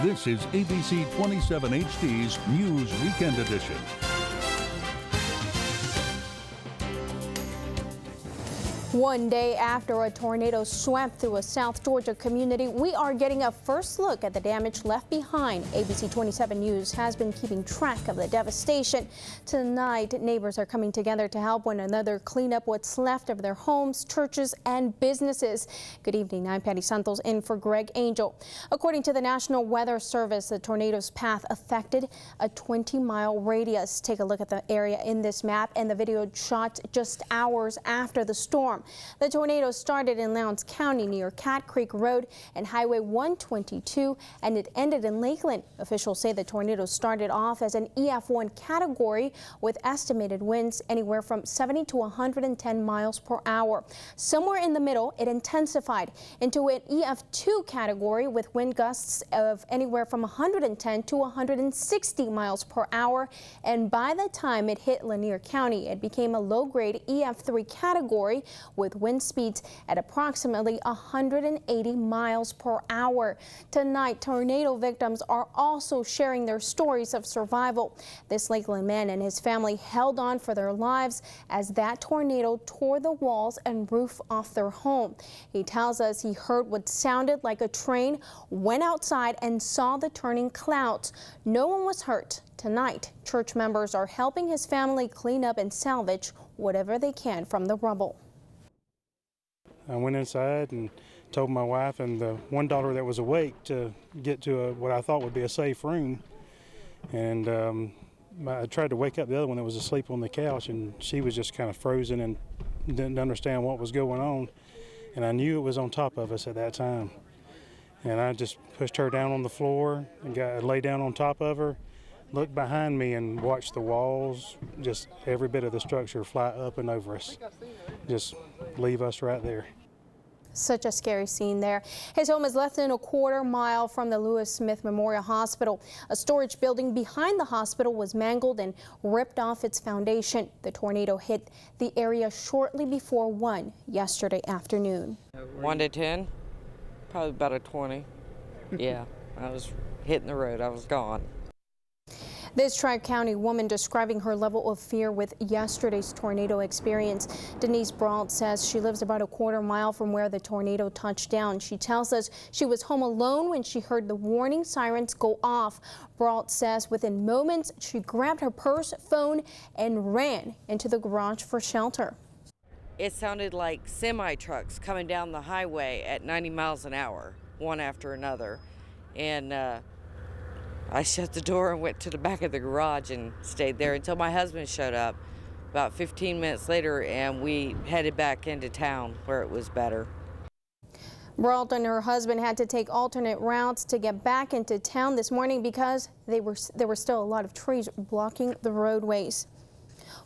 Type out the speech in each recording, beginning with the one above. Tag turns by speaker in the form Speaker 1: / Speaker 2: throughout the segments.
Speaker 1: This is ABC 27 HD's News Weekend Edition.
Speaker 2: One day after a tornado swept through a South Georgia community, we are getting a first look at the damage left behind. ABC 27 News has been keeping track of the devastation. Tonight, neighbors are coming together to help one another clean up what's left of their homes, churches, and businesses. Good evening. I'm Patty Santos in for Greg Angel. According to the National Weather Service, the tornado's path affected a 20-mile radius. Take a look at the area in this map and the video shot just hours after the storm. The tornado started in Lowndes County near Cat Creek Road and Highway 122, and it ended in Lakeland. Officials say the tornado started off as an EF1 category with estimated winds anywhere from 70 to 110 miles per hour. Somewhere in the middle, it intensified into an EF2 category with wind gusts of anywhere from 110 to 160 miles per hour. And by the time it hit Lanier County, it became a low-grade EF3 category with wind speeds at approximately 180 miles per hour. Tonight, tornado victims are also sharing their stories of survival. This Lakeland man and his family held on for their lives as that tornado tore the walls and roof off their home. He tells us he heard what sounded like a train, went outside and saw the turning clouds. No one was hurt. Tonight, church members are helping his family clean up and salvage whatever they can from the rubble.
Speaker 3: I went inside and told my wife and the one daughter that was awake to get to what I thought would be a safe room. And I tried to wake up the other one that was asleep on the couch, and she was just kind of frozen and didn't understand what was going on. And I knew it was on top of us at that time. And I just pushed her down on the floor and lay down on top of her, looked behind me and watched the walls, just every bit of the structure fly up and over us. Just leave us right there.
Speaker 2: Such a scary scene there. His home is less than a quarter mile from the Lewis Smith Memorial Hospital. A storage building behind the hospital was mangled and ripped off its foundation. The tornado hit the area shortly before 1 yesterday afternoon.
Speaker 4: 1 to 10, probably about a 20. Yeah, I was hitting the road. I was gone.
Speaker 2: This Tri-County woman describing her level of fear with yesterday's tornado experience. Denise Brault says she lives about a quarter mile from where the tornado touched down. She tells us she was home alone when she heard the warning sirens go off. Brault says within moments she grabbed her purse, phone, and ran into the garage for shelter.
Speaker 4: It sounded like semi-trucks coming down the highway at 90 miles an hour, one after another. And I shut the door and went to the back of the garage and stayed there until my husband showed up about 15 minutes later, and we headed back into town where it was better.
Speaker 2: Brault and her husband had to take alternate routes to get back into town this morning because there were still a lot of trees blocking the roadways.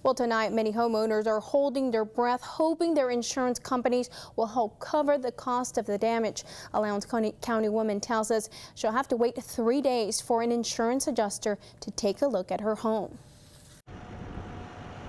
Speaker 2: Well, tonight, many homeowners are holding their breath, hoping their insurance companies will help cover the cost of the damage. A Lowndes County woman tells us she'll have to wait 3 days for an insurance adjuster to take a look at her home.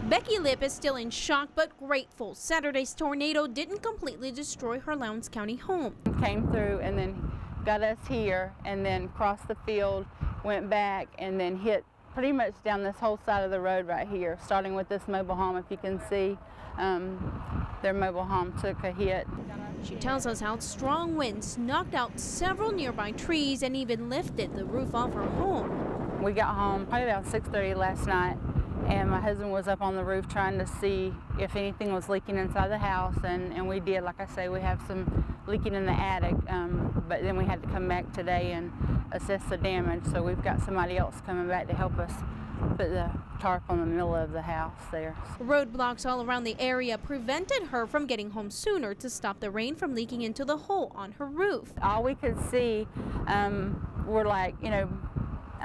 Speaker 2: Becky Lip is still in shock but grateful. Saturday's tornado didn't completely destroy her Lowndes County home.
Speaker 5: Came through and then got us here and then crossed the field, went back and then hit pretty much down this whole side of the road right here, starting with this mobile home. If you can see, their mobile home took a hit.
Speaker 2: She tells us how strong winds knocked out several nearby trees and even lifted the roof off her home.
Speaker 5: We got home probably about 6:30 last night, and my husband was up on the roof trying to see if anything was leaking inside the house, and we did. Like I say, we have some leaking in the attic, but then we had to come back today and assess the damage, so we've got somebody else coming back to help us put the tarp on the middle of the house there.
Speaker 2: Roadblocks all around the area prevented her from getting home sooner to stop the rain from leaking into the hole on her roof.
Speaker 5: All we could see were like,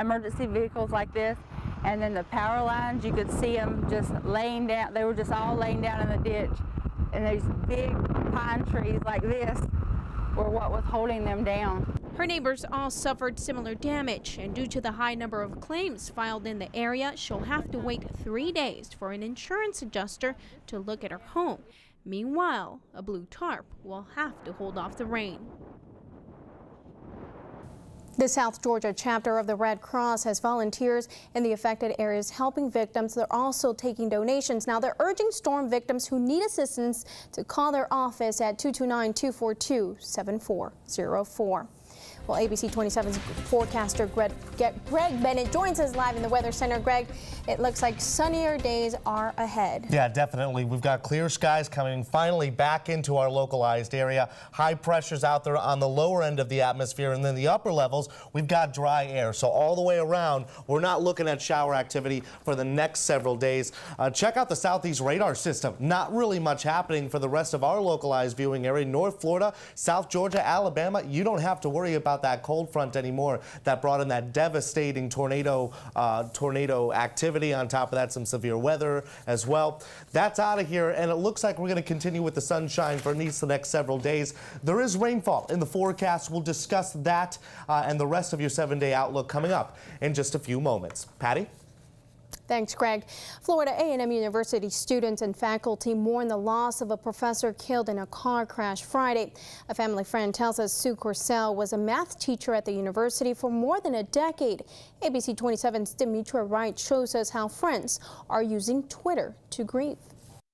Speaker 5: emergency vehicles like this, and then the power lines, you could see them just laying down. They were just all laying down in the ditch, and these big pine trees like this were what was holding them down.
Speaker 2: Her neighbors all suffered similar damage, and due to the high number of claims filed in the area, she'll have to wait 3 days for an insurance adjuster to look at her home. Meanwhile, a blue tarp will have to hold off the rain. The South Georgia chapter of the Red Cross has volunteers in the affected areas helping victims. They're also taking donations. Now they're urging storm victims who need assistance to call their office at 229-242-7404. Well, ABC 27's forecaster Greg Bennett joins us live in the Weather Center. Greg, it looks like sunnier days are ahead.
Speaker 6: Yeah, definitely. We've got clear skies coming finally back into our localized area. High pressures out there on the lower end of the atmosphere, and then the upper levels, we've got dry air. So all the way around, we're not looking at shower activity for the next several days. Check out the southeast radar system. Not really much happening for the rest of our localized viewing area. North Florida, South Georgia, Alabama, you don't have to worry about that cold front anymore that brought in that devastating tornado activity. On top of that, some severe weather as well. That's out of here, and it looks like we're going to continue with the sunshine for at least the next several days. There is rainfall in the forecast. We'll discuss that and the rest of your 7-day outlook coming up in just a few moments. Patty?
Speaker 2: Thanks, Greg. Florida A&M University students and faculty mourn the loss of a professor killed in a car crash Friday. A family friend tells us Sue Corsell was a math teacher at the university for more than a decade. ABC 27's Demetra Wright shows us how friends are using Twitter to grieve.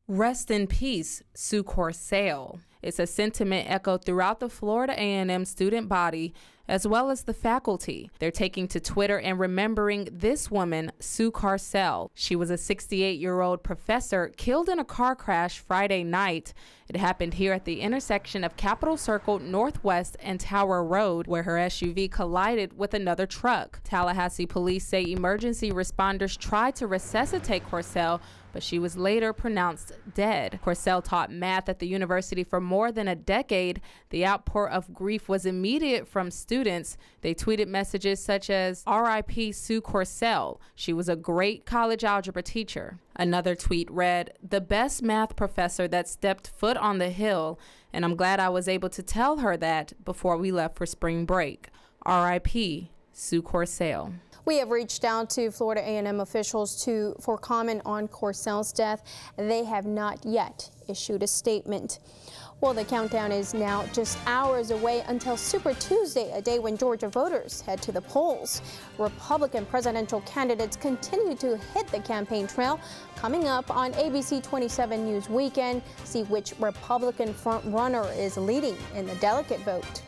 Speaker 7: Rest in peace, Sue Corsell. It's a sentiment echoed throughout the Florida A&M student body as well as the faculty. They're taking to Twitter and remembering this woman, Sue Corsell. She was a 68-year-old professor killed in a car crash Friday night. It happened here at the intersection of Capitol Circle Northwest and Tower Road, where her SUV collided with another truck. Tallahassee police say emergency responders tried to resuscitate Corsell, but she was later pronounced dead. Corsell taught math at the university for more than a decade. The outpour of grief was immediate from students. They tweeted messages such as, "R.I.P. Sue Corsell. She was a great college algebra teacher." Another tweet read, "The best math professor that stepped foot on the Hill, and I'm glad I was able to tell her that before we left for spring break. R.I.P. Sue Corsell."
Speaker 2: We have reached out to Florida A&M officials for comment on Corsell's death. They have not yet issued a statement. Well, the countdown is now just hours away until Super Tuesday, a day when Georgia voters head to the polls. Republican presidential candidates continue to hit the campaign trail. Coming up on ABC 27 News Weekend, see which Republican front runner is leading in the delegate vote.